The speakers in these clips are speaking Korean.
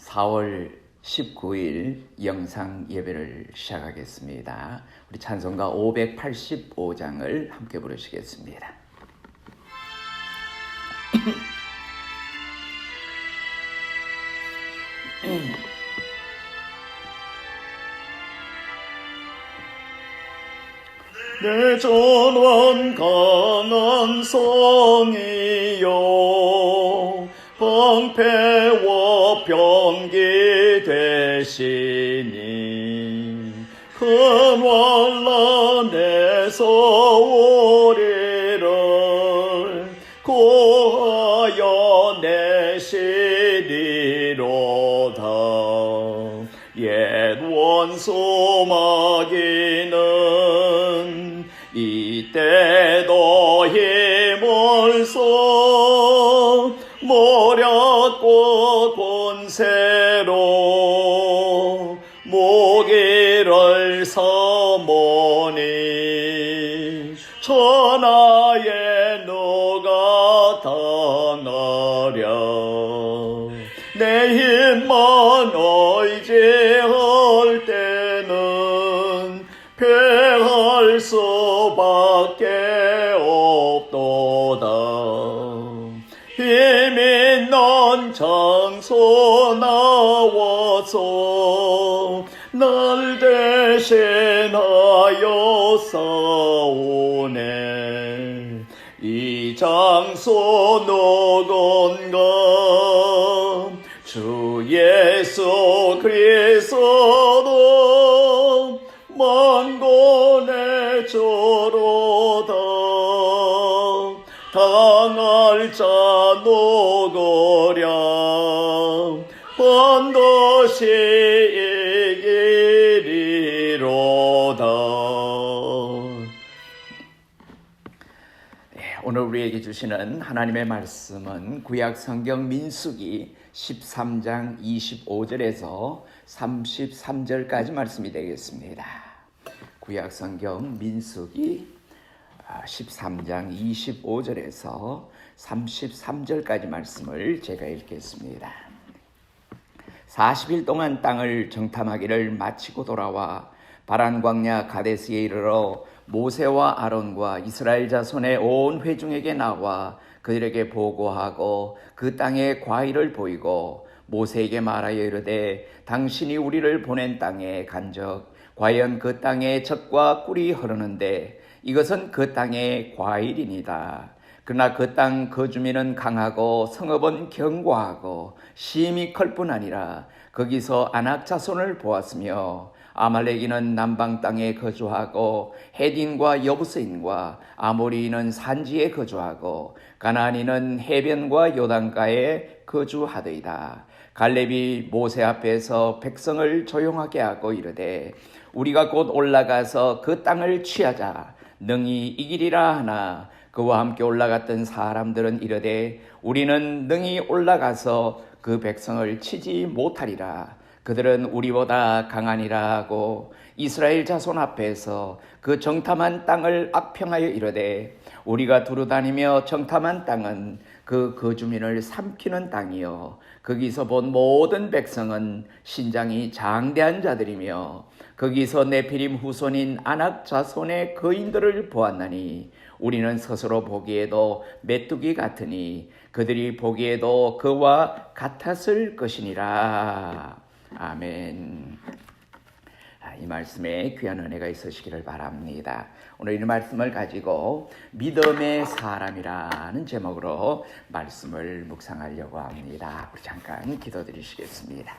4월 19일 영상 예배를 시작하겠습니다. 우리 찬송가 585장을 함께 부르시겠습니다. 내 전원 강한 성이요 방패와 병기 되시니 큰 환난에서 우리를 구하여 내시리로다. 옛 원수 마귀는 이때도 힘을 써 모략과 권세로 모기를 삼으니 천하에 누가 당하랴. 내 힘만 의지할 때는 패할 수밖에 없도다. 힘 있는 장소 나와서 날 대신하여 싸우네. 이 장소 누군가 주 예수 그리스도 만군의 주로다. 당할 자 누구랴 반드시 이기리로다. 오늘 우리에게 주시는 하나님의 말씀은 구약 성경 민수기 13장 25절에서 33절까지 말씀이 되겠습니다. 구약 성경 민수기 13장 25절에서 33절까지 말씀을 제가 읽겠습니다. 40일 동안 땅을 정탐하기를 마치고 돌아와 바란 광야 가데스에 이르러 모세와 아론과 이스라엘 자손의 온 회중에게 나와 그들에게 보고하고 그 땅의 과일을 보이고 모세에게 말하여 이르되 당신이 우리를 보낸 땅에 간적 과연 그 땅에 젖과 꿀이 흐르는데 이것은 그 땅의 과일이니이다. 그러나 그 땅 거주민은 강하고 성읍은 견고하고 심히 클 뿐 아니라 거기서 아낙 자손을 보았으며 아말렉인은 남방 땅에 거주하고 헤딘과 여부스인과 아모리인은 산지에 거주하고 가나안인은 해변과 요단가에 거주하더이다. 갈렙이 모세 앞에서 백성을 조용하게 하고 이르되 우리가 곧 올라가서 그 땅을 취하자 능히 이기리라 하나 그와 함께 올라갔던 사람들은 이르되 우리는 능히 올라가서 그 백성을 치지 못하리라. 그들은 우리보다 강하니라 하고 이스라엘 자손 앞에서 그 정탐한 땅을 악평하여 이르되 우리가 두루다니며 정탐한 땅은 그 거주민을 삼키는 땅이요 거기서 본 모든 백성은 신장이 장대한 자들이며 거기서 네피림 후손인 아낙 자손의 거인들을 보았나니 우리는 스스로 보기에도 메뚜기 같으니 그들이 보기에도 그와 같았을 것이니라. 아멘. 이 말씀에 귀한 은혜가 있으시기를 바랍니다. 오늘 이 말씀을 가지고 믿음의 사람이라는 제목으로 말씀을 묵상하려고 합니다. 우리 잠깐 기도드리시겠습니다.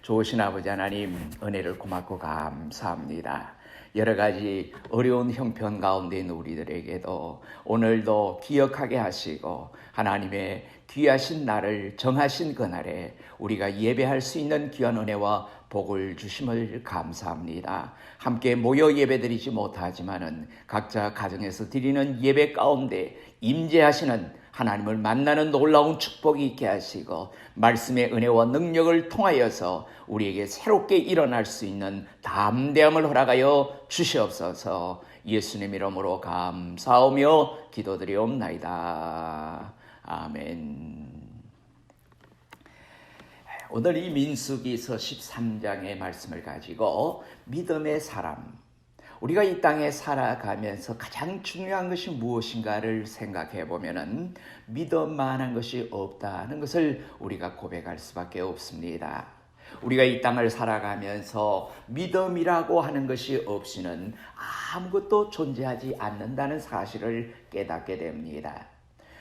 좋으신 아버지 하나님, 은혜를 고맙고 감사합니다. 여러 가지 어려운 형편 가운데 있는 우리들에게도 오늘도 기억하게 하시고 하나님의 귀하신 날을 정하신 그날에 우리가 예배할 수 있는 귀한 은혜와 복을 주심을 감사합니다. 함께 모여 예배드리지 못하지만은 각자 가정에서 드리는 예배 가운데 임재하시는 하나님을 만나는 놀라운 축복이 있게 하시고 말씀의 은혜와 능력을 통하여서 우리에게 새롭게 일어날 수 있는 담대함을 허락하여 주시옵소서. 예수님 이름으로 감사하며 기도드리옵나이다. 아멘. 오늘 이 민수기서 13장의 말씀을 가지고 믿음의 사람, 우리가 이 땅에 살아가면서 가장 중요한 것이 무엇인가를 생각해 보면은 믿음만한 것이 없다는 것을 우리가 고백할 수밖에 없습니다. 우리가 이 땅을 살아가면서 믿음이라고 하는 것이 없이는 아무것도 존재하지 않는다는 사실을 깨닫게 됩니다.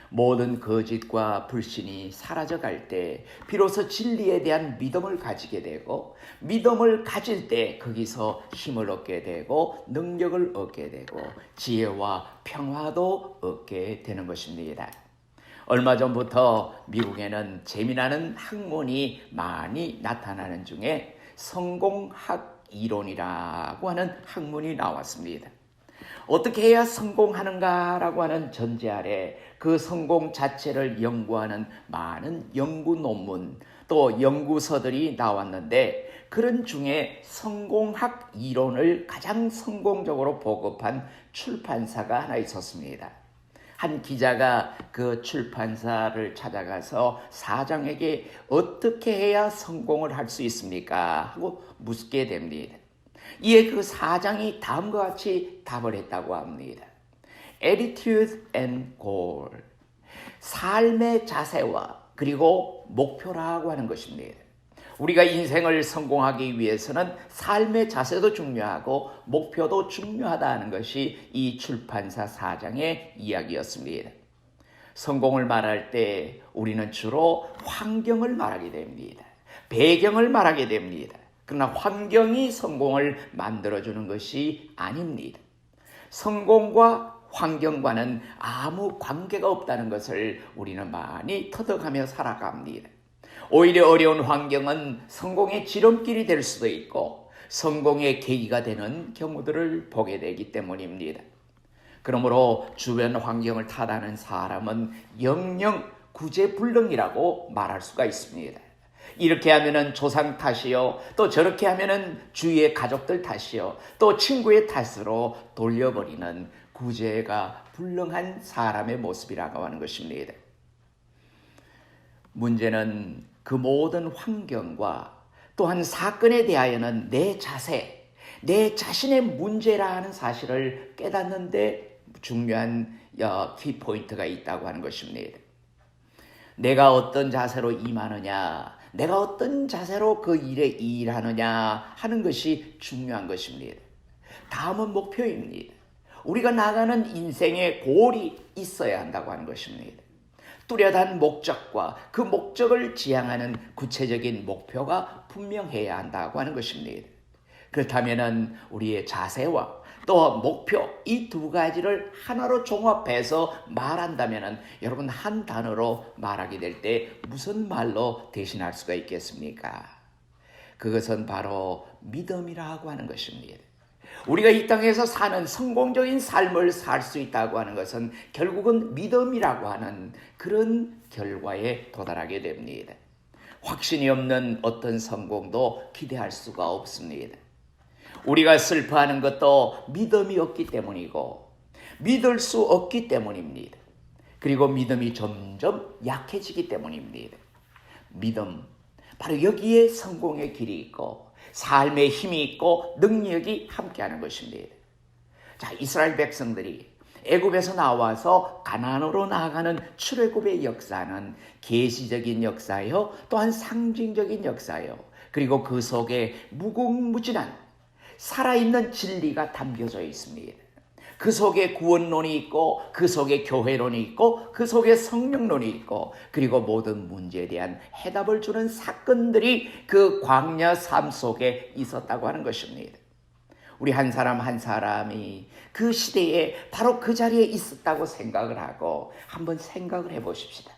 모든 거짓과 불신이 사라져갈 때 비로소 진리에 대한 믿음을 가지게 되고, 믿음을 가질 때 거기서 힘을 얻게 되고 능력을 얻게 되고 지혜와 평화도 얻게 되는 것입니다. 얼마 전부터 미국에는 재미나는 학문이 많이 나타나는 중에 성공학 이론이라고 하는 학문이 나왔습니다. 어떻게 해야 성공하는가라고 하는 전제 아래 그 성공 자체를 연구하는 많은 연구 논문 또 연구서들이 나왔는데, 그런 중에 성공학 이론을 가장 성공적으로 보급한 출판사가 하나 있었습니다. 한 기자가 그 출판사를 찾아가서 사장에게 어떻게 해야 성공을 할 수 있습니까? 하고 묻게 됩니다. 이에 그 사장이 다음과 같이 답을 했다고 합니다. Attitude and goal. 삶의 자세와 그리고 목표라고 하는 것입니다. 우리가 인생을 성공하기 위해서는 삶의 자세도 중요하고 목표도 중요하다는 것이 이 출판사 사장의 이야기였습니다. 성공을 말할 때 우리는 주로 환경을 말하게 됩니다. 배경을 말하게 됩니다. 그러나 환경이 성공을 만들어주는 것이 아닙니다. 성공과 환경과는 아무 관계가 없다는 것을 우리는 많이 터득하며 살아갑니다. 오히려 어려운 환경은 성공의 지름길이 될 수도 있고 성공의 계기가 되는 경우들을 보게 되기 때문입니다. 그러므로 주변 환경을 탓하는 사람은 영영 구제불능이라고 말할 수가 있습니다. 이렇게 하면은 조상 탓이요, 또 저렇게 하면은 주위의 가족들 탓이요, 또 친구의 탓으로 돌려버리는 구제가 불능한 사람의 모습이라고 하는 것입니다. 문제는 그 모든 환경과 또한 사건에 대하여는 내 자세, 내 자신의 문제라는 사실을 깨닫는데 중요한 키포인트가 있다고 하는 것입니다. 내가 어떤 자세로 임하느냐, 내가 어떤 자세로 그 일에 일하느냐 하는 것이 중요한 것입니다. 다음은 목표입니다. 우리가 나가는 인생의 골이 있어야 한다고 하는 것입니다. 뚜렷한 목적과 그 목적을 지향하는 구체적인 목표가 분명해야 한다고 하는 것입니다. 그렇다면 우리의 자세와 또 목표, 이 두 가지를 하나로 종합해서 말한다면 여러분, 한 단어로 말하게 될 때 무슨 말로 대신할 수가 있겠습니까? 그것은 바로 믿음이라고 하는 것입니다. 우리가 이 땅에서 사는 성공적인 삶을 살 수 있다고 하는 것은 결국은 믿음이라고 하는 그런 결과에 도달하게 됩니다. 확신이 없는 어떤 성공도 기대할 수가 없습니다. 우리가 슬퍼하는 것도 믿음이 없기 때문이고 믿을 수 없기 때문입니다. 그리고 믿음이 점점 약해지기 때문입니다. 믿음, 바로 여기에 성공의 길이 있고 삶의 힘이 있고 능력이 함께하는 것입니다. 자, 이스라엘 백성들이 애굽에서 나와서 가나안으로 나아가는 출애굽의 역사는 계시적인 역사요, 또한 상징적인 역사요, 그리고 그 속에 무궁무진한 살아있는 진리가 담겨져 있습니다. 그 속에 구원론이 있고 그 속에 교회론이 있고 그 속에 성령론이 있고 그리고 모든 문제에 대한 해답을 주는 사건들이 그 광야 삶 속에 있었다고 하는 것입니다. 우리 한 사람 한 사람이 그 시대에 바로 그 자리에 있었다고 생각을 하고 한번 생각을 해보십시다.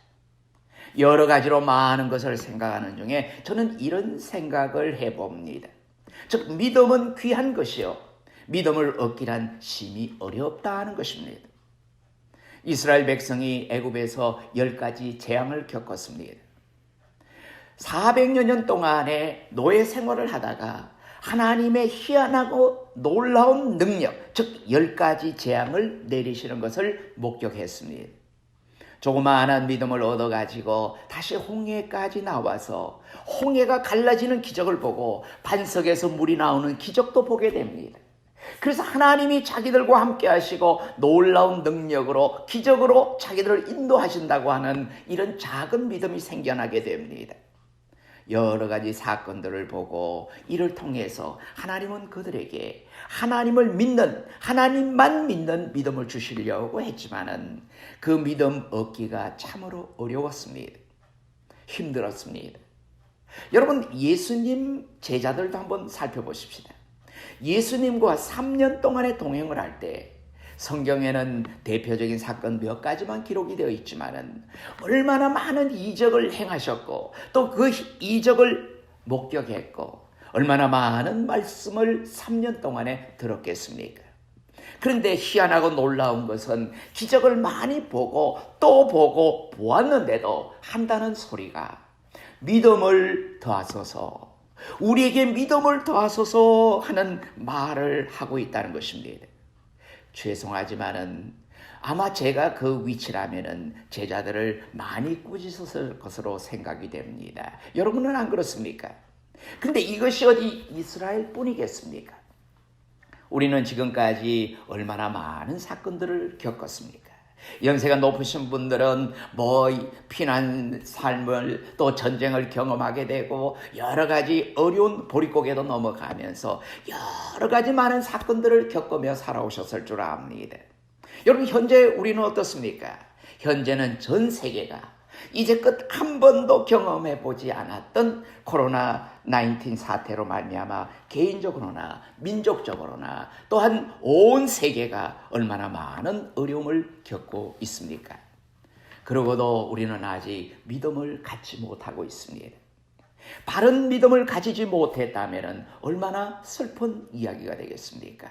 여러 가지로 많은 것을 생각하는 중에 저는 이런 생각을 해봅니다. 즉, 믿음은 귀한 것이요, 믿음을 얻기란 심히 어렵다 하는 것입니다. 이스라엘 백성이 애굽에서 10가지 재앙을 겪었습니다. 400여 년 동안의 노예 생활을 하다가 하나님의 희한하고 놀라운 능력, 즉 10가지 재앙을 내리시는 것을 목격했습니다. 조그마한 믿음을 얻어가지고 다시 홍해까지 나와서 홍해가 갈라지는 기적을 보고 반석에서 물이 나오는 기적도 보게 됩니다. 그래서 하나님이 자기들과 함께 하시고 놀라운 능력으로 기적으로 자기들을 인도하신다고 하는 이런 작은 믿음이 생겨나게 됩니다. 여러 가지 사건들을 보고 이를 통해서 하나님은 그들에게 하나님을 믿는, 하나님만 믿는 믿음을 주시려고 했지만은 그 믿음 얻기가 참으로 어려웠습니다. 힘들었습니다. 여러분, 예수님 제자들도 한번 살펴보십시다. 예수님과 3년 동안의 동행을 할 때 성경에는 대표적인 사건 몇 가지만 기록이 되어 있지만은 얼마나 많은 이적을 행하셨고 또 그 이적을 목격했고 얼마나 많은 말씀을 3년 동안에 들었겠습니까? 그런데 희한하고 놀라운 것은 기적을 많이 보고 또 보고 보았는데도 한다는 소리가 믿음을 더하소서, 우리에게 믿음을 더하소서 하는 말을 하고 있다는 것입니다. 죄송하지만은 아마 제가 그 위치라면은 제자들을 많이 꾸짖었을 것으로 생각이 됩니다. 여러분은 안 그렇습니까? 근데 이것이 어디 이스라엘 뿐이겠습니까? 우리는 지금까지 얼마나 많은 사건들을 겪었습니까? 연세가 높으신 분들은 피난 삶을 또 전쟁을 경험하게 되고 여러 가지 어려운 보릿고개도 넘어가면서 여러 가지 많은 사건들을 겪으며 살아오셨을 줄 압니다. 여러분, 현재 우리는 어떻습니까? 현재는 전 세계가 이제껏 한 번도 경험해 보지 않았던 코로나19 사태로 말미암아 개인적으로나 민족적으로나 또한 온 세계가 얼마나 많은 어려움을 겪고 있습니까? 그러고도 우리는 아직 믿음을 갖지 못하고 있습니다. 바른 믿음을 가지지 못했다면 얼마나 슬픈 이야기가 되겠습니까?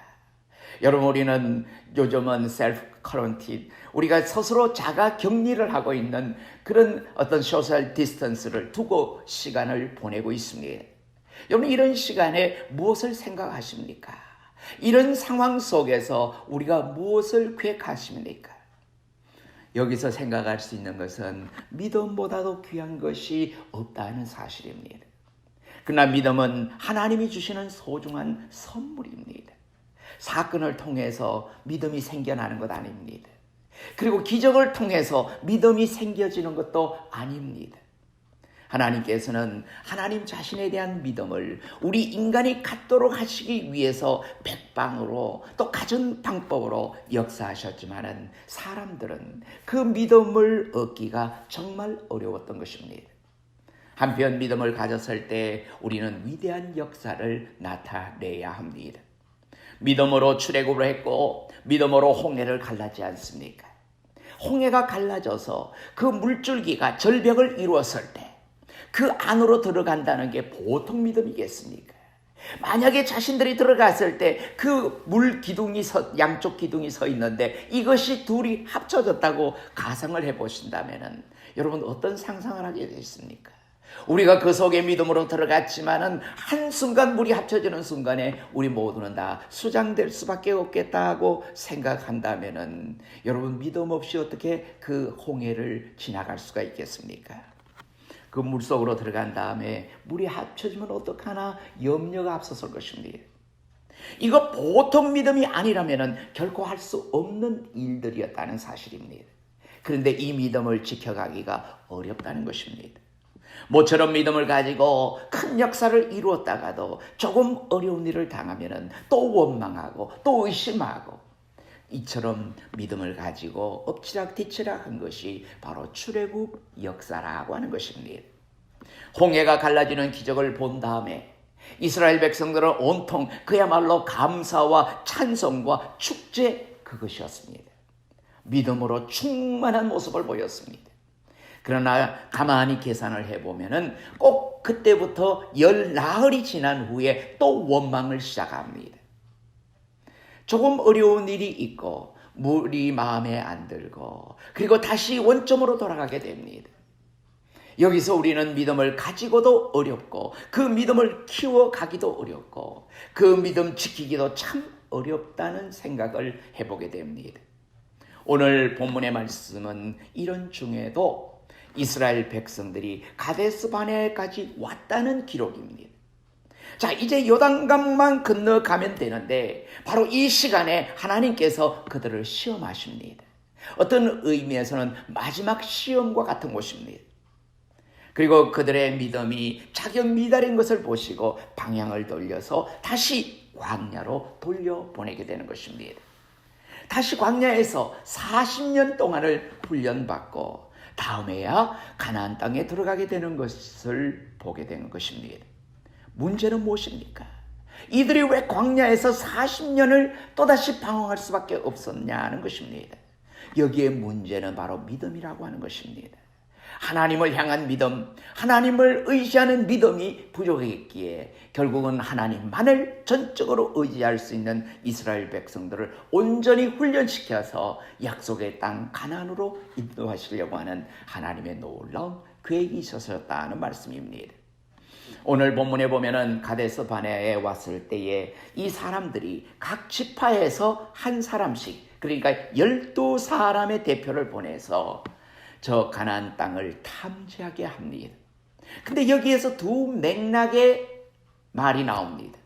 여러분, 우리는 요즘은 셀프 쿼런틴, 우리가 스스로 자가 격리를 하고 있는 그런 어떤 소셜 디스턴스를 두고 시간을 보내고 있습니다. 여러분, 이런 시간에 무엇을 생각하십니까? 이런 상황 속에서 우리가 무엇을 계획하십니까? 여기서 생각할 수 있는 것은 믿음보다도 귀한 것이 없다는 사실입니다. 그러나 믿음은 하나님이 주시는 소중한 선물입니다. 사건을 통해서 믿음이 생겨나는 것 아닙니다. 그리고 기적을 통해서 믿음이 생겨지는 것도 아닙니다. 하나님께서는 하나님 자신에 대한 믿음을 우리 인간이 갖도록 하시기 위해서 백방으로 또 갖은 방법으로 역사하셨지만은 사람들은 그 믿음을 얻기가 정말 어려웠던 것입니다. 한편 믿음을 가졌을 때 우리는 위대한 역사를 나타내야 합니다. 믿음으로 출애굽을 했고 믿음으로 홍해를 갈랐지 않습니까? 홍해가 갈라져서 그 물줄기가 절벽을 이루었을 때 그 안으로 들어간다는 게 보통 믿음이겠습니까? 만약에 자신들이 들어갔을 때 그 물 기둥이 양쪽 기둥이 서 있는데 이것이 둘이 합쳐졌다고 가상을 해보신다면 여러분 어떤 상상을 하게 되십니까? 우리가 그 속에 믿음으로 들어갔지만은 한순간 물이 합쳐지는 순간에 우리 모두는 다 수장될 수밖에 없겠다고 생각한다면은 여러분 믿음 없이 어떻게 그 홍해를 지나갈 수가 있겠습니까? 그 물속으로 들어간 다음에 물이 합쳐지면 어떡하나 염려가 앞섰을 것입니다. 이거 보통 믿음이 아니라면은 결코 할 수 없는 일들이었다는 사실입니다. 그런데 이 믿음을 지켜가기가 어렵다는 것입니다. 모처럼 믿음을 가지고 큰 역사를 이루었다가도 조금 어려운 일을 당하면 또 원망하고 또 의심하고 이처럼 믿음을 가지고 엎치락뒤치락 한 것이 바로 출애굽 역사라고 하는 것입니다. 홍해가 갈라지는 기적을 본 다음에 이스라엘 백성들은 온통 그야말로 감사와 찬송과 축제 그것이었습니다. 믿음으로 충만한 모습을 보였습니다. 그러나 가만히 계산을 해보면은 꼭 그때부터 열 나흘이 지난 후에 또 원망을 시작합니다. 조금 어려운 일이 있고 물이 마음에 안 들고 그리고 다시 원점으로 돌아가게 됩니다. 여기서 우리는 믿음을 가지고도 어렵고 그 믿음을 키워가기도 어렵고 그 믿음 지키기도 참 어렵다는 생각을 해보게 됩니다. 오늘 본문의 말씀은 이런 중에도 이스라엘 백성들이 가데스 바네아까지 왔다는 기록입니다. 자, 이제 요단강만 건너가면 되는데 바로 이 시간에 하나님께서 그들을 시험하십니다. 어떤 의미에서는 마지막 시험과 같은 곳입니다. 그리고 그들의 믿음이 자격 미달인 것을 보시고 방향을 돌려서 다시 광야로 돌려보내게 되는 것입니다. 다시 광야에서 40년 동안을 훈련받고 다음에야 가나안 땅에 들어가게 되는 것을 보게 되는 것입니다. 문제는 무엇입니까? 이들이 왜 광야에서 40년을 또다시 방황할 수밖에 없었냐는 것입니다. 여기에 문제는 바로 믿음이라고 하는 것입니다. 하나님을 향한 믿음, 하나님을 의지하는 믿음이 부족했기에 결국은 하나님만을 전적으로 의지할 수 있는 이스라엘 백성들을 온전히 훈련시켜서 약속의 땅 가나안으로 인도하시려고 하는 하나님의 놀라운 계획이 있었다는 말씀입니다. 오늘 본문에 보면은 가데스 바네아에 왔을 때에 이 사람들이 각 지파에서 한 사람씩, 그러니까 12사람의 대표를 보내서 저 가나안 땅을 탐지하게 합니다. 근데 여기에서 두 맥락의 말이 나옵니다.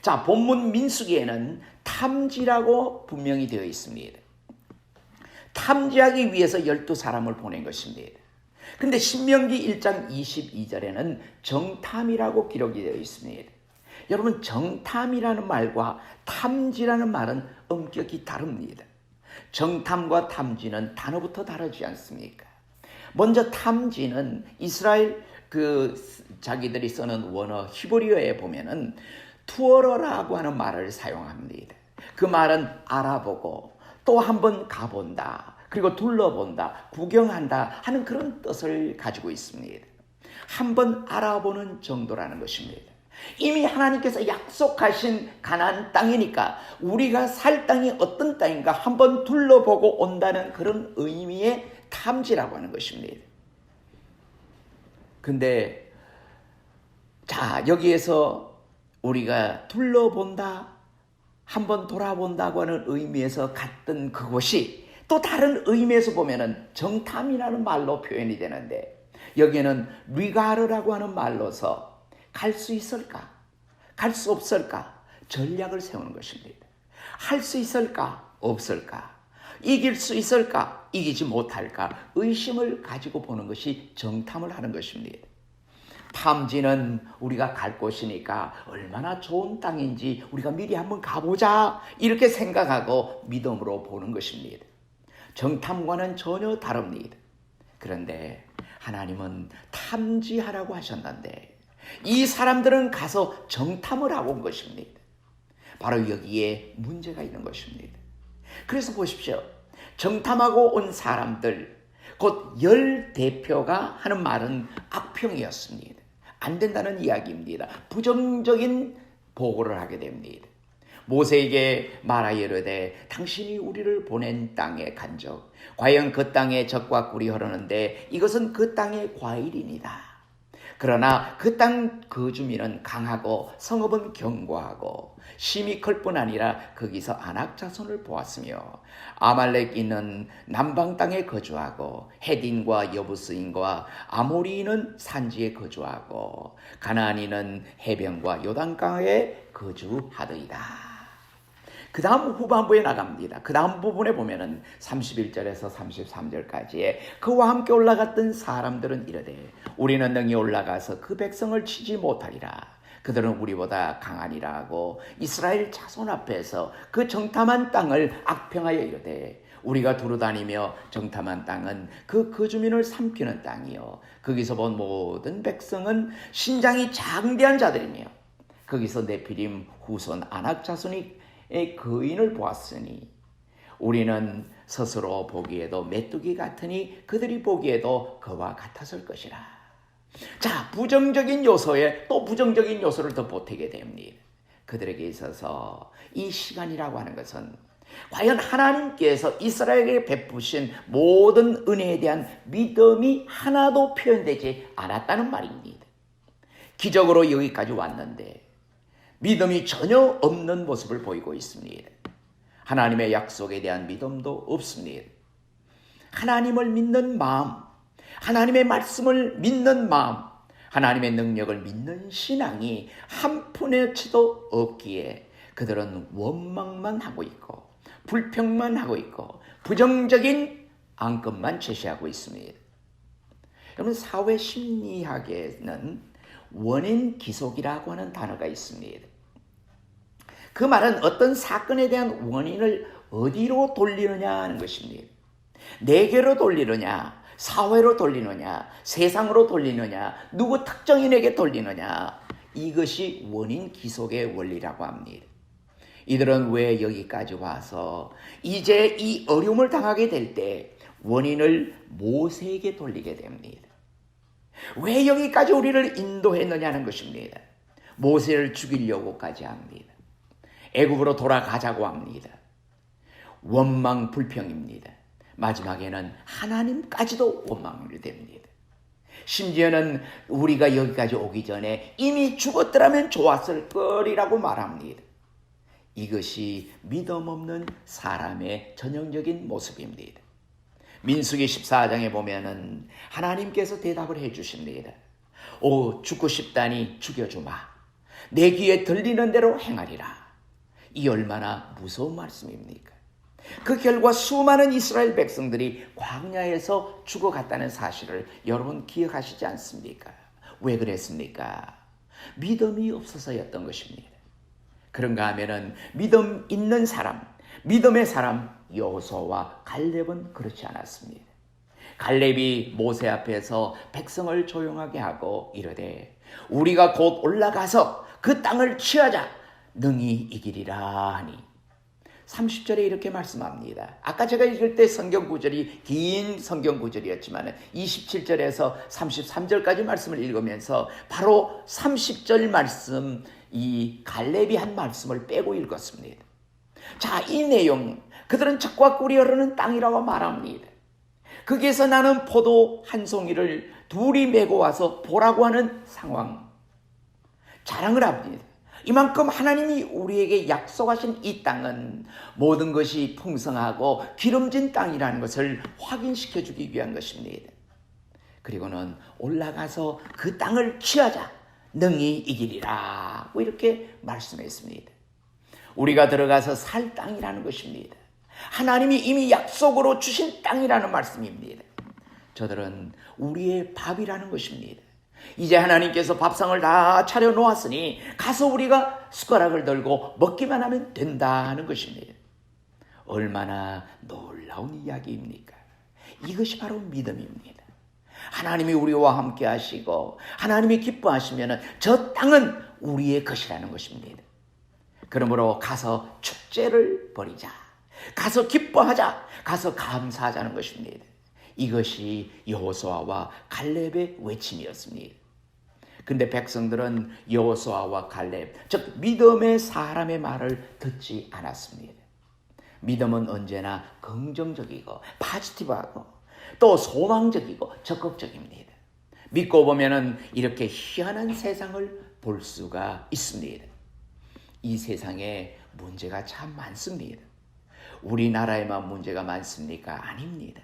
자, 본문 민수기에는 탐지라고 분명히 되어 있습니다. 탐지하기 위해서 12사람을 보낸 것입니다. 근데 신명기 1장 22절에는 정탐이라고 기록이 되어 있습니다. 여러분, 정탐이라는 말과 탐지라는 말은 엄격히 다릅니다. 정탐과 탐지는 단어부터 다르지 않습니까? 먼저 탐지는 이스라엘 자기들이 쓰는 원어 히브리어에 보면은 투어러라고 하는 말을 사용합니다. 그 말은 알아보고 또 한번 가본다, 그리고 둘러본다, 구경한다 하는 그런 뜻을 가지고 있습니다. 한번 알아보는 정도라는 것입니다. 이미 하나님께서 약속하신 가나안 땅이니까 우리가 살 땅이 어떤 땅인가 한번 둘러보고 온다는 그런 의미의 탐지라고 하는 것입니다. 근데 자, 여기에서 우리가 둘러본다, 한번 돌아본다고 하는 의미에서 갔던 그곳이 또 다른 의미에서 보면은 정탐이라는 말로 표현이 되는데, 여기에는 리가르라고 하는 말로서 갈 수 있을까? 갈 수 없을까? 전략을 세우는 것입니다. 할 수 있을까? 없을까? 이길 수 있을까? 이기지 못할까? 의심을 가지고 보는 것이 정탐을 하는 것입니다. 탐지는 우리가 갈 곳이니까 얼마나 좋은 땅인지 우리가 미리 한번 가보자, 이렇게 생각하고 믿음으로 보는 것입니다. 정탐과는 전혀 다릅니다. 그런데 하나님은 탐지하라고 하셨는데 이 사람들은 가서 정탐을 하고 온 것입니다. 바로 여기에 문제가 있는 것입니다. 그래서 보십시오. 정탐하고 온 사람들, 곧 10대표가 하는 말은 악평이었습니다. 안 된다는 이야기입니다. 부정적인 보고를 하게 됩니다. 모세에게 말하여 이르되 당신이 우리를 보낸 땅에 간 적, 과연 그 땅에 젖과 꿀이 흐르는데 이것은 그 땅의 과일이니이다. 그러나 그 땅 거주민은 강하고 성읍은 견고하고 심히 클 뿐 아니라 거기서 아낙 자손을 보았으며 아말렉인은 남방 땅에 거주하고 헤딘과 여부스인과 아모리인은 산지에 거주하고 가나안인은 해변과 요단강에 거주하더이다. 그 다음 후반부에 나갑니다. 그 다음 부분에 보면은 31절에서 33절까지에 그와 함께 올라갔던 사람들은 이르되 우리는 능히 올라가서 그 백성을 치지 못하리라. 그들은 우리보다 강하니라 하고 이스라엘 자손 앞에서 그 정탐한 땅을 악평하여 이르되 우리가 두루다니며 정탐한 땅은 그 거주민을 삼키는 땅이요 거기서 본 모든 백성은 신장이 장대한 자들이며 거기서 네피림 후손 아낙 자손이 거인을 보았으니 우리는 스스로 보기에도 메뚜기 같으니 그들이 보기에도 그와 같았을 것이라. 자, 부정적인 요소에 또 부정적인 요소를 더 보태게 됩니다. 그들에게 있어서 이 시간이라고 하는 것은 과연 하나님께서 이스라엘에게 베푸신 모든 은혜에 대한 믿음이 하나도 표현되지 않았다는 말입니다. 기적으로 여기까지 왔는데 믿음이 전혀 없는 모습을 보이고 있습니다. 하나님의 약속에 대한 믿음도 없습니다. 하나님을 믿는 마음, 하나님의 말씀을 믿는 마음, 하나님의 능력을 믿는 신앙이 한 푼어치도 없기에 그들은 원망만 하고 있고 불평만 하고 있고 부정적인 안건만 제시하고 있습니다. 여러분, 사회 심리학에는 원인 기속이라고 하는 단어가 있습니다. 그 말은 어떤 사건에 대한 원인을 어디로 돌리느냐 하는 것입니다. 내게로 돌리느냐, 사회로 돌리느냐, 세상으로 돌리느냐, 누구 특정인에게 돌리느냐, 이것이 원인 기속의 원리라고 합니다. 이들은 왜 여기까지 와서 이제 이 어려움을 당하게 될 때 원인을 모세에게 돌리게 됩니다. 왜 여기까지 우리를 인도했느냐는 것입니다. 모세를 죽이려고까지 합니다. 애굽으로 돌아가자고 합니다. 원망 불평입니다. 마지막에는 하나님까지도 원망이 됩니다. 심지어는 우리가 여기까지 오기 전에 이미 죽었더라면 좋았을 거리라고 말합니다. 이것이 믿음 없는 사람의 전형적인 모습입니다. 민수기 14장에 보면은 하나님께서 대답을 해 주십니다. 오, 죽고 싶다니 죽여주마. 내 귀에 들리는 대로 행하리라. 이 얼마나 무서운 말씀입니까? 그 결과 수많은 이스라엘 백성들이 광야에서 죽어갔다는 사실을 여러분 기억하시지 않습니까? 왜 그랬습니까? 믿음이 없어서였던 것입니다. 그런가 하면은 믿음 있는 사람, 믿음의 사람 여호수아와 갈렙은 그렇지 않았습니다. 갈렙이 모세 앞에서 백성을 조용하게 하고 이르되 우리가 곧 올라가서 그 땅을 취하자 능히 이기리라 하니 30절에 이렇게 말씀합니다. 아까 제가 읽을 때 성경 구절이 긴 성경 구절이었지만 27절에서 33절까지 말씀을 읽으면서 바로 30절 말씀, 이 갈렙이 한 말씀을 빼고 읽었습니다. 자, 이 내용, 그들은 적과 꿀이 흐르는 땅이라고 말합니다. 거기에서 나는 포도 한 송이를 둘이 메고 와서 보라고 하는 상황, 자랑을 합니다. 이만큼 하나님이 우리에게 약속하신 이 땅은 모든 것이 풍성하고 기름진 땅이라는 것을 확인시켜 주기 위한 것입니다. 그리고는 올라가서 그 땅을 취하자 능히 이기리라 이렇게 말씀했습니다. 우리가 들어가서 살 땅이라는 것입니다. 하나님이 이미 약속으로 주신 땅이라는 말씀입니다. 저들은 우리의 밥이라는 것입니다. 이제 하나님께서 밥상을 다 차려놓았으니 가서 우리가 숟가락을 들고 먹기만 하면 된다는 것입니다. 얼마나 놀라운 이야기입니까? 이것이 바로 믿음입니다. 하나님이 우리와 함께 하시고 하나님이 기뻐하시면 저 땅은 우리의 것이라는 것입니다. 그러므로 가서 축제를 벌이자, 가서 기뻐하자, 가서 감사하자는 것입니다. 이것이 여호수아와 갈렙의 외침이었습니다. 근데 백성들은 여호수아와 갈렙, 즉 믿음의 사람의 말을 듣지 않았습니다. 믿음은 언제나 긍정적이고 파지티브하고 또 소망적이고 적극적입니다. 믿고 보면은 이렇게 희한한 세상을 볼 수가 있습니다. 이 세상에 문제가 참 많습니다. 우리나라에만 문제가 많습니까? 아닙니다.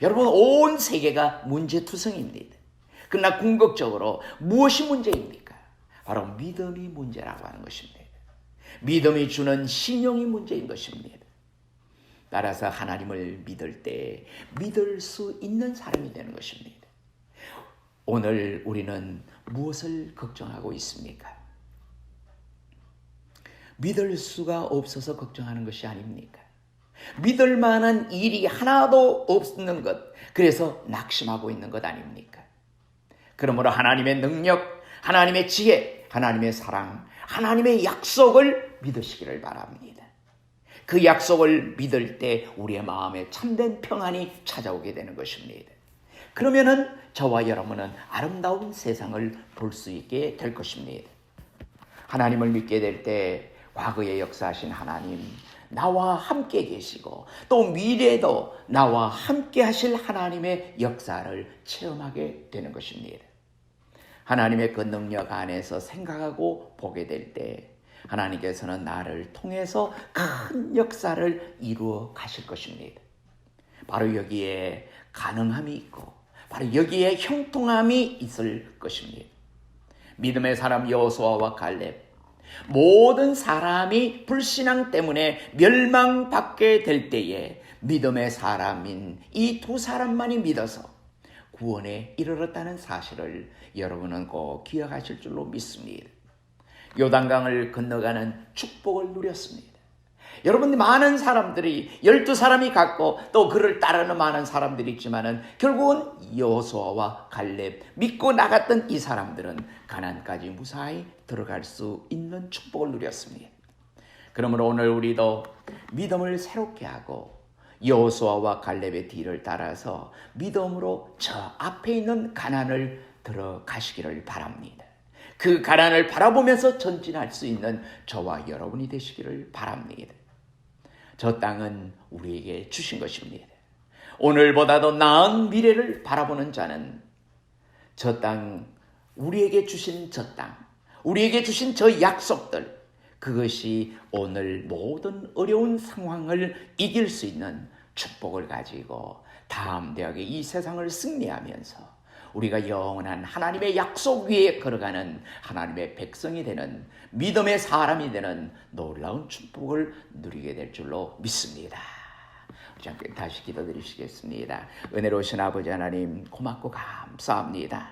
여러분, 온 세계가 문제투성입니다. 그러나 궁극적으로 무엇이 문제입니까? 바로 믿음이 문제라고 하는 것입니다. 믿음이 주는 신용이 문제인 것입니다. 따라서 하나님을 믿을 때 믿을 수 있는 사람이 되는 것입니다. 오늘 우리는 무엇을 걱정하고 있습니까? 믿을 수가 없어서 걱정하는 것이 아닙니까? 믿을 만한 일이 하나도 없는 것, 그래서 낙심하고 있는 것 아닙니까? 그러므로 하나님의 능력, 하나님의 지혜, 하나님의 사랑, 하나님의 약속을 믿으시기를 바랍니다. 그 약속을 믿을 때 우리의 마음에 참된 평안이 찾아오게 되는 것입니다. 그러면은 저와 여러분은 아름다운 세상을 볼 수 있게 될 것입니다. 하나님을 믿게 될 때 과거에 역사하신 하나님, 나와 함께 계시고 또 미래에도 나와 함께 하실 하나님의 역사를 체험하게 되는 것입니다. 하나님의 그 능력 안에서 생각하고 보게 될 때 하나님께서는 나를 통해서 큰 역사를 이루어 가실 것입니다. 바로 여기에 가능함이 있고 바로 여기에 형통함이 있을 것입니다. 믿음의 사람 여호수아와 갈렙, 모든 사람이 불신앙 때문에 멸망받게 될 때에 믿음의 사람인 이 두 사람만이 믿어서 구원에 이르렀다는 사실을 여러분은 꼭 기억하실 줄로 믿습니다. 요단강을 건너가는 축복을 누렸습니다. 여러분, 많은 사람들이 12사람이 갔고 또 그를 따르는 많은 사람들이 있지만은 결국은 여호수아와 갈렙 믿고 나갔던 이 사람들은 가나안까지 무사히 들어갈 수 있는 축복을 누렸습니다. 그러므로 오늘 우리도 믿음을 새롭게 하고 여호수아와 갈렙의 뒤를 따라서 믿음으로 저 앞에 있는 가나안을 들어가시기를 바랍니다. 그 가나안을 바라보면서 전진할 수 있는 저와 여러분이 되시기를 바랍니다. 저 땅은 우리에게 주신 것입니다. 오늘보다도 나은 미래를 바라보는 자는 저 땅, 우리에게 주신 저 땅, 우리에게 주신 저 약속들, 그것이 오늘 모든 어려운 상황을 이길 수 있는 축복을 가지고 담대하게 이 세상을 승리하면서 우리가 영원한 하나님의 약속 위에 걸어가는 하나님의 백성이 되는 믿음의 사람이 되는 놀라운 축복을 누리게 될 줄로 믿습니다. 우리 함께 다시 기도드리시겠습니다. 은혜로우신 아버지 하나님, 고맙고 감사합니다.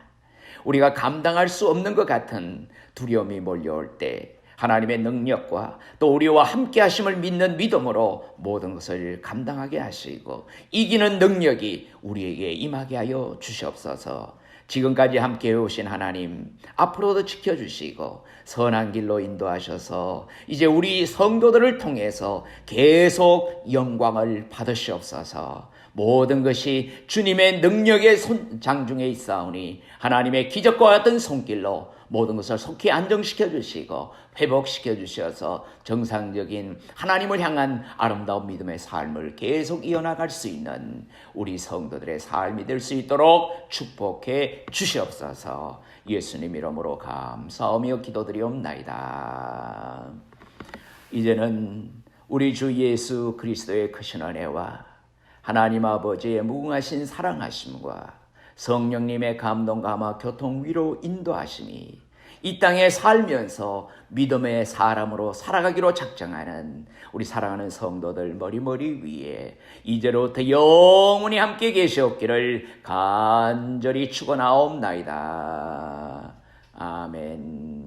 우리가 감당할 수 없는 것 같은 두려움이 몰려올 때 하나님의 능력과 또 우리와 함께 하심을 믿는 믿음으로 모든 것을 감당하게 하시고 이기는 능력이 우리에게 임하게 하여 주시옵소서. 지금까지 함께 해오신 하나님, 앞으로도 지켜주시고 선한 길로 인도하셔서 이제 우리 성도들을 통해서 계속 영광을 받으시옵소서. 모든 것이 주님의 능력의 장중에 있사오니 하나님의 기적과 같은 손길로 모든 것을 속히 안정시켜 주시고 회복시켜 주셔서 정상적인 하나님을 향한 아름다운 믿음의 삶을 계속 이어나갈 수 있는 우리 성도들의 삶이 될 수 있도록 축복해 주시옵소서. 예수님 이름으로 감사하며 기도드리옵나이다. 이제는 우리 주 예수 그리스도의 크신 은혜와 하나님 아버지의 무궁하신 사랑하심과 성령님의 감동 감화 교통 위로 인도하심이 이 땅에 살면서 믿음의 사람으로 살아가기로 작정하는 우리 사랑하는 성도들 머리머리 위에 이제로부터 영원히 함께 계시옵기를 간절히 축원하옵나이다. 아멘.